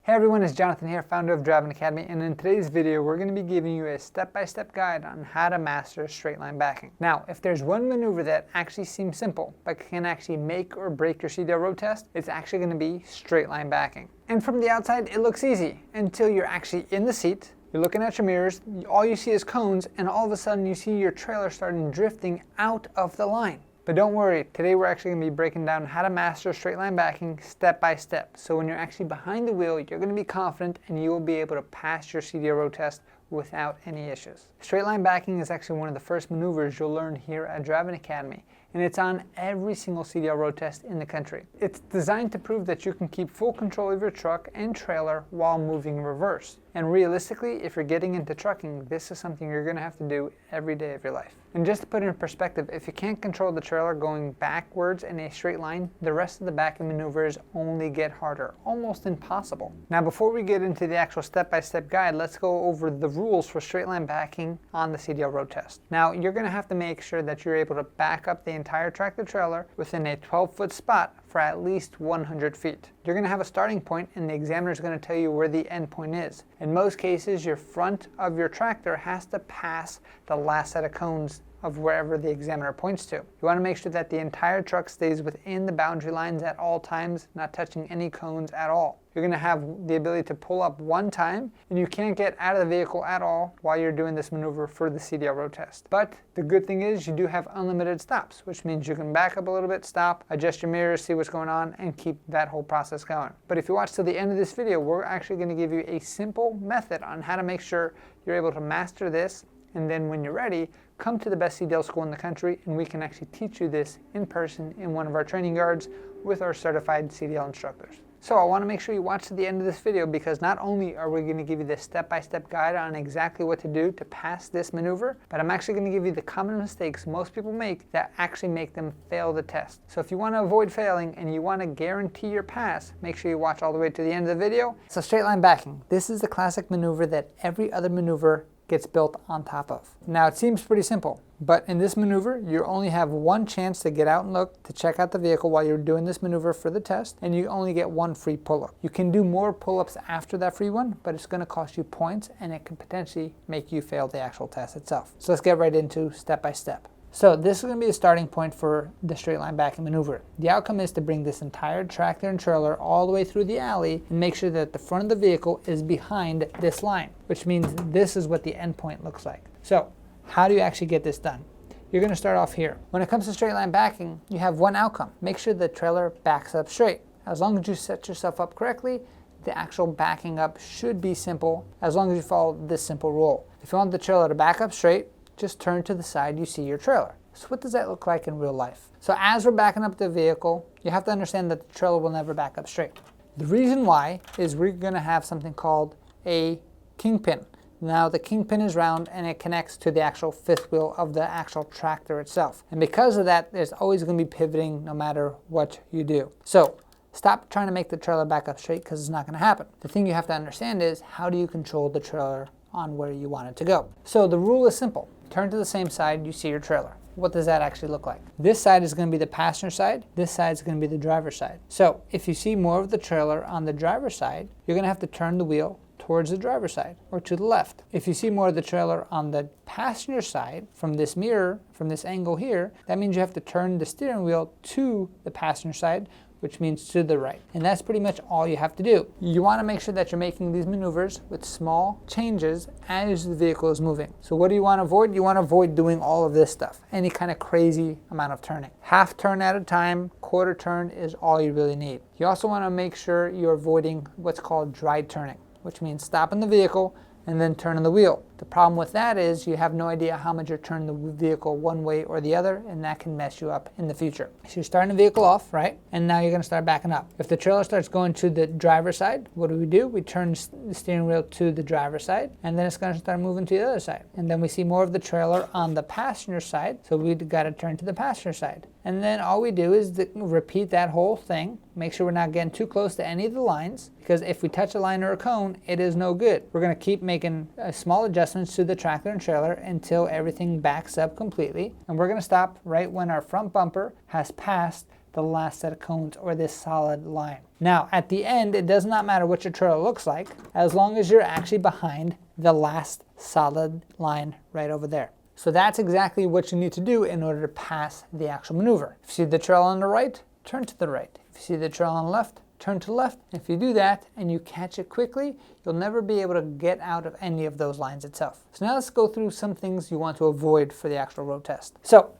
Hey everyone, it's Jonathan here, founder of Driving Academy, and in today's video we're going to be giving you a step-by-step guide on how to master straight line backing. Now, if there's one maneuver that actually seems simple but can actually make or break your CDL road test, it's actually going to be straight line backing. And from the outside it looks easy until you're actually in the seat, you're looking at your mirrors, all you see is cones, and all of a sudden you see your trailer starting drifting out of the line. But don't worry, today we're actually going to be breaking down how to master straight line backing step by step. So when you're actually behind the wheel, you're going to be confident and you will be able to pass your CDL road test without any issues. Straight line backing is actually one of the first maneuvers you'll learn here at Driving Academy, and it's on every single CDL road test in the country. It's designed to prove that you can keep full control of your truck and trailer while moving in reverse. And realistically, if you're getting into trucking, this is something you're going to have to do every day of your life. And just to put it in perspective, if you can't control the trailer going backwards in a straight line, the rest of the backing maneuvers only get harder, almost impossible. Now, before we get into the actual step-by-step guide, let's go over the rules for straight line backing on the CDL road test. Now, you're going to have to make sure that you're able to back up the entire tractor trailer within a 12-foot spot for at least 100 feet. You're going to have a starting point, and the examiner is going to tell you where the end point is. In most cases, your front of your tractor has to pass the last set of cones of wherever the examiner points to. You want to make sure that the entire truck stays within the boundary lines at all times, not touching any cones at all. You're going to have the ability to pull up one time, and you can't get out of the vehicle at all while you're doing this maneuver for the CDL road test. But the good thing is you do have unlimited stops, which means you can back up a little bit, stop, adjust your mirrors, see what's going on, and keep that whole process going. But if you watch till the end of this video, we're actually going to give you a simple method on how to make sure you're able to master this, and then when you're ready, come to the best CDL school in the country, and we can actually teach you this in person in one of our training yards with our certified CDL instructors. So I want to make sure you watch to the end of this video, because not only are we going to give you this step-by-step guide on exactly what to do to pass this maneuver, but I'm actually going to give you the common mistakes most people make that actually make them fail the test. So if you want to avoid failing and you want to guarantee your pass, make sure you watch all the way to the end of the video. So straight line backing. This is the classic maneuver that every other maneuver gets built on top of. Now, it seems pretty simple, but in this maneuver, you only have one chance to get out and look to check out the vehicle while you're doing this maneuver for the test, and you only get one free pull-up. You can do more pull-ups after that free one, but it's going to cost you points, and it can potentially make you fail the actual test itself. So let's get right into step by step. So this is going to be the starting point for the straight line backing maneuver. The outcome is to bring this entire tractor and trailer all the way through the alley and make sure that the front of the vehicle is behind this line, which means this is what the end point looks like. So how do you actually get this done? You're going to start off here. When it comes to straight line backing, you have one outcome. Make sure the trailer backs up straight. As long as you set yourself up correctly, the actual backing up should be simple, as long as you follow this simple rule. If you want the trailer to back up straight, just turn to the side you see your trailer. So what does that look like in real life? So as we're backing up the vehicle, you have to understand that the trailer will never back up straight. The reason why is we're going to have something called a kingpin. Now the kingpin is round and it connects to the actual fifth wheel of the actual tractor itself. And because of that, there's always going to be pivoting no matter what you do. So stop trying to make the trailer back up straight, because it's not going to happen. The thing you have to understand is, how do you control the trailer on where you want it to go? So the rule is simple. Turn to the same side you see your trailer. What does that actually look like? This side is going to be the passenger side. This side is going to be the driver's side. So if you see more of the trailer on the driver's side, you're going to have to turn the wheel towards the driver's side or to the left. If you see more of the trailer on the passenger side from this mirror, from this angle here, that means you have to turn the steering wheel to the passenger side, which means to the right. And that's pretty much all you have to do. You want to make sure that you're making these maneuvers with small changes as the vehicle is moving. So what do you want to avoid? You want to avoid doing all of this stuff, any kind of crazy amount of turning. Half turn at a time, quarter turn is all you really need. You also want to make sure you're avoiding what's called dry turning, which means stopping the vehicle and then turning the wheel. The problem with that is you have no idea how much you're turning the vehicle one way or the other, and that can mess you up in the future. So you're starting the vehicle off, right? And now you're going to start backing up. If the trailer starts going to the driver's side, what do? We turn the steering wheel to the driver's side, and then it's going to start moving to the other side. And then we see more of the trailer on the passenger side, so we've got to turn to the passenger side. And then all we do is repeat that whole thing. Make sure we're not getting too close to any of the lines, because if we touch a line or a cone, it is no good. We're going to keep making small adjustments to the tractor and trailer until everything backs up completely. And we're going to stop right when our front bumper has passed the last set of cones or this solid line. Now, at the end, it does not matter what your trailer looks like, as long as you're actually behind the last solid line right over there. So that's exactly what you need to do in order to pass the actual maneuver. If you see the trail on the right, turn to the right. If you see the trail on the left, turn to the left. If you do that and you catch it quickly, you'll never be able to get out of any of those lines itself. So now let's go through some things you want to avoid for the actual road test. So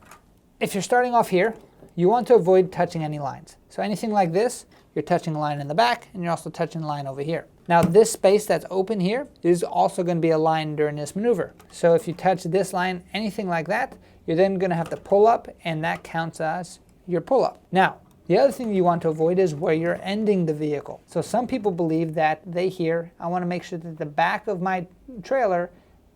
if you're starting off here, you want to avoid touching any lines. So anything like this, you're touching a line in the back and you're also touching a line over here. Now this space that's open here is also going to be a line during this maneuver. So if you touch this line, anything like that, you're then going to have to pull up, and that counts as your pull up. Now, the other thing you want to avoid is where you're ending the vehicle. So some people believe that they hear, I want to make sure that the back of my trailer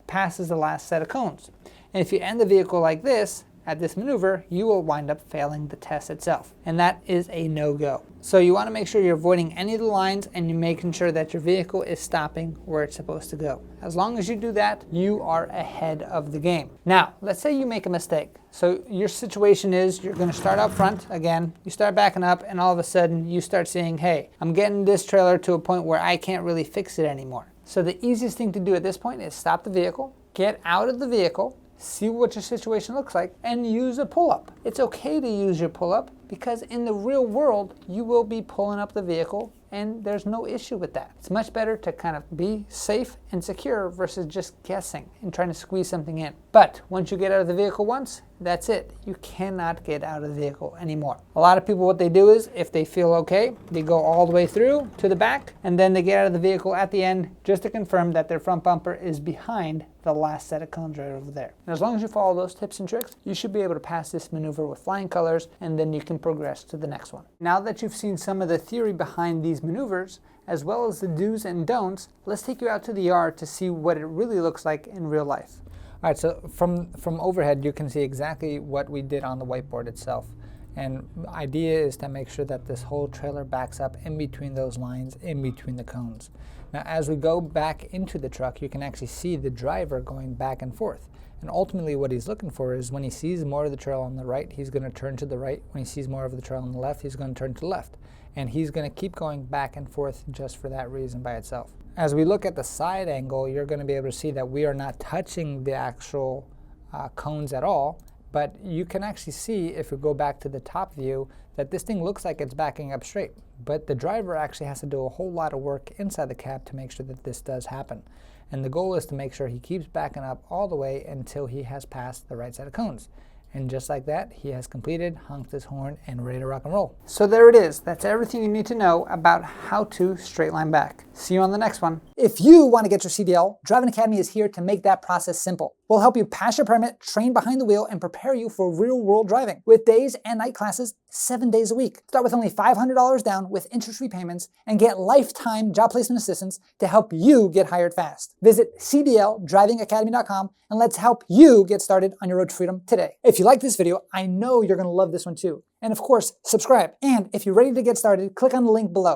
passes the last set of cones. And if you end the vehicle like this, at this maneuver, you will wind up failing the test itself. And that is a no-go. So you want to make sure you're avoiding any of the lines and you're making sure that your vehicle is stopping where it's supposed to go. As long as you do that, you are ahead of the game. Now, let's say you make a mistake. So your situation is you're going to start up front again, you start backing up, and all of a sudden you start saying, hey, I'm getting this trailer to a point where I can't really fix it anymore. So the easiest thing to do at this point is stop the vehicle, get out of the vehicle, see what your situation looks like, and use a pull-up. It's okay to use your pull-up because in the real world, you will be pulling up the vehicle and there's no issue with that. It's much better to kind of be safe and secure versus just guessing and trying to squeeze something in. But once you get out of the vehicle once, that's it. You cannot get out of the vehicle anymore. A lot of people, what they do is, if they feel okay, they go all the way through to the back, and then they get out of the vehicle at the end just to confirm that their front bumper is behind the last set of cones right over there. And as long as you follow those tips and tricks, you should be able to pass this maneuver with flying colors, and then you can progress to the next one. Now that you've seen some of the theory behind these maneuvers, as well as the do's and don'ts, let's take you out to the yard to see what it really looks like in real life. All right, so from overhead, you can see exactly what we did on the whiteboard itself. And the idea is to make sure that this whole trailer backs up in between those lines, in between the cones. Now, as we go back into the truck, you can actually see the driver going back and forth. And ultimately what he's looking for is when he sees more of the trail on the right, he's going to turn to the right. When he sees more of the trail on the left, he's going to turn to the left. And he's going to keep going back and forth just for that reason by itself. As we look at the side angle, you're going to be able to see that we are not touching the actual cones at all, but you can actually see, if we go back to the top view, that this thing looks like it's backing up straight. But the driver actually has to do a whole lot of work inside the cab to make sure that this does happen. And the goal is to make sure he keeps backing up all the way until he has passed the right set of cones. And just like that, he has completed, honked his horn, and ready to rock and roll. So there it is. That's everything you need to know about how to straight line back. See you on the next one. If you want to get your CDL, Driving Academy is here to make that process simple. We'll help you pass your permit, train behind the wheel, and prepare you for real-world driving with days and night classes 7 days a week. Start with only $500 down with interest-free payments and get lifetime job placement assistance to help you get hired fast. Visit cdldrivingacademy.com and let's help you get started on your road to freedom today. If you like this video, I know you're going to love this one too. And of course, subscribe. And if you're ready to get started, click on the link below.